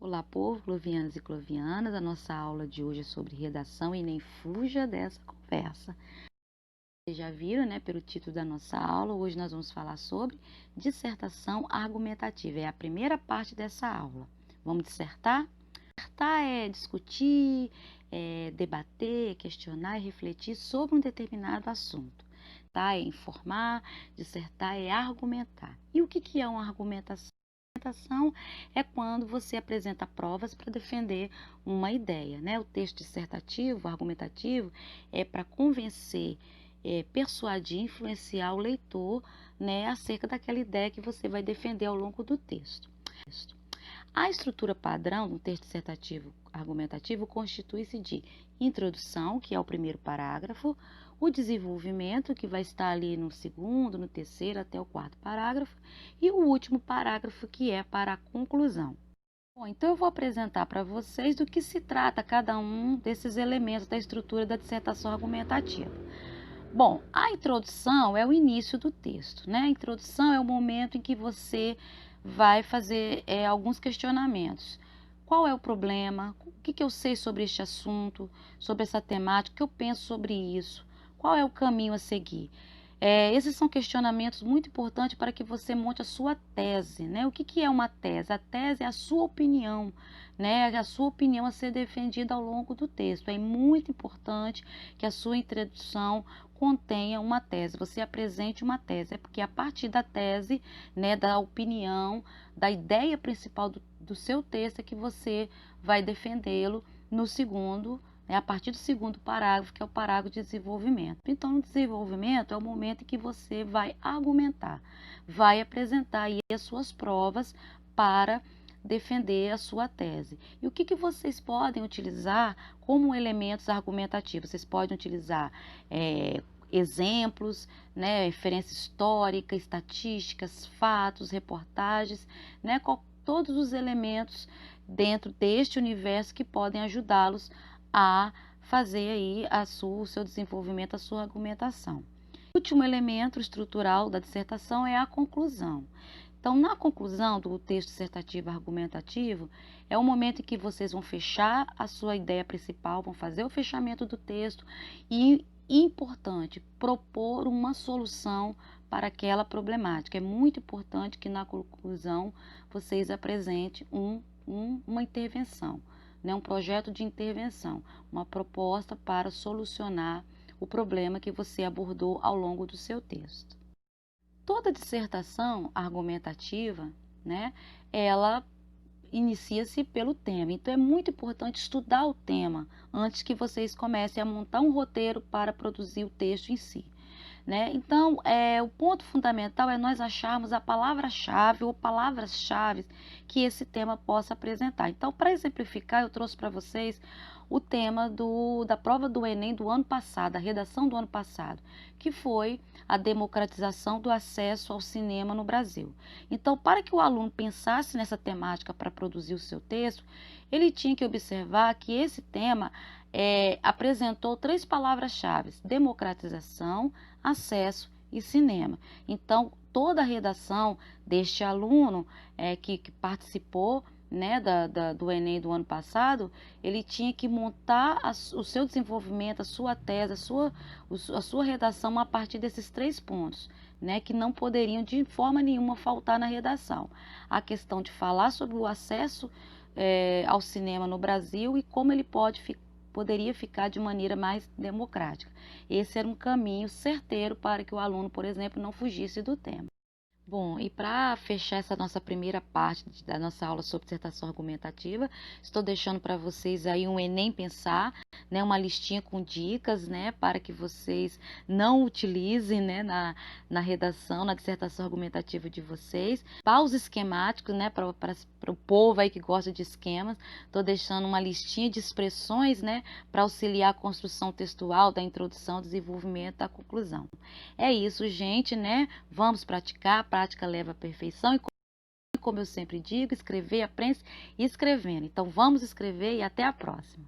Olá, povo, clovianos e clovianas. A nossa aula de hoje é sobre redação e nem fuja dessa conversa. Vocês já viram, né, pelo título da nossa aula, hoje nós vamos falar sobre dissertação argumentativa. É a primeira parte dessa aula. Vamos dissertar? Dissertar é discutir, debater, questionar e refletir sobre um determinado assunto. Tá? É informar, dissertar é argumentar. E o que é uma argumentação? Argumentação é quando você apresenta provas para defender uma ideia, né? O texto dissertativo, argumentativo, é para convencer, persuadir, influenciar o leitor, né, acerca daquela ideia que você vai defender ao longo do texto. A estrutura padrão do texto dissertativo argumentativo constitui-se de introdução, que é o primeiro parágrafo, o desenvolvimento, que vai estar ali no segundo, no terceiro até o quarto parágrafo, e o último parágrafo, que é para a conclusão. Bom, então eu vou apresentar para vocês do que se trata cada um desses elementos da estrutura da dissertação argumentativa. Bom, a introdução é o início do texto, né? A introdução é o momento em que você vai fazer alguns questionamentos. Qual é o problema? O que eu sei sobre este assunto, sobre essa temática? O que eu penso sobre isso? Qual é o caminho a seguir? Esses são questionamentos muito importantes para que você monte a sua tese, né? O que é uma tese? A tese é a sua opinião, né? A sua opinião a ser defendida ao longo do texto. É muito importante que a sua introdução contenha uma tese, você apresente uma tese, é porque a partir da tese, né, da opinião, da ideia principal do seu texto é que você vai defendê-lo no segundo, a partir do segundo parágrafo, que é o parágrafo de desenvolvimento. Então, no desenvolvimento é o momento em que você vai argumentar, vai apresentar aí as suas provas para defender a sua tese. E o que vocês podem utilizar como elementos argumentativos? Vocês podem utilizar exemplos, né, referência histórica, estatísticas, fatos, reportagens, né, todos os elementos dentro deste universo que podem ajudá-los a fazer aí o seu desenvolvimento, a sua argumentação. O último elemento estrutural da dissertação é a conclusão. Então, na conclusão do texto dissertativo argumentativo, é o momento em que vocês vão fechar a sua ideia principal, vão fazer o fechamento do texto e, importante, propor uma solução para aquela problemática. É muito importante que na conclusão vocês apresentem uma intervenção, né, um projeto de intervenção, uma proposta para solucionar o problema que você abordou ao longo do seu texto. Toda dissertação argumentativa, né, ela inicia-se pelo tema. Então, é muito importante estudar o tema antes que vocês comecem a montar um roteiro para produzir o texto em si, né? Então, o ponto fundamental é nós acharmos a palavra-chave ou palavras-chave que esse tema possa apresentar. Então, para exemplificar, eu trouxe para vocês o tema da prova do Enem do ano passado, a redação do ano passado, que foi a democratização do acesso ao cinema no Brasil. Então, para que o aluno pensasse nessa temática para produzir o seu texto, ele tinha que observar que esse tema apresentou 3 palavras-chave: democratização, acesso e cinema. Então, toda a redação deste aluno que participou, né, do Enem do ano passado, ele tinha que montar o seu desenvolvimento, a sua tese, a sua redação a partir desses 3 pontos, né, que não poderiam de forma nenhuma faltar na redação. A questão de falar sobre o acesso ao cinema no Brasil e como ele poderia ficar de maneira mais democrática. Esse era um caminho certeiro para que o aluno, por exemplo, não fugisse do tema. Bom, e para fechar essa nossa primeira parte da nossa aula sobre dissertação argumentativa, estou deixando para vocês aí um Enem Pensar, né, uma listinha com dicas, né, para que vocês não utilizem, né, na redação, na dissertação argumentativa de vocês. Paus esquemáticos, né, para o povo aí que gosta de esquemas, estou deixando uma listinha de expressões, né, para auxiliar a construção textual da introdução, desenvolvimento, da conclusão. É isso, gente, né? Vamos praticar, a prática leva à perfeição e, como eu sempre digo, escrever aprende escrevendo. Então, vamos escrever e até a próxima.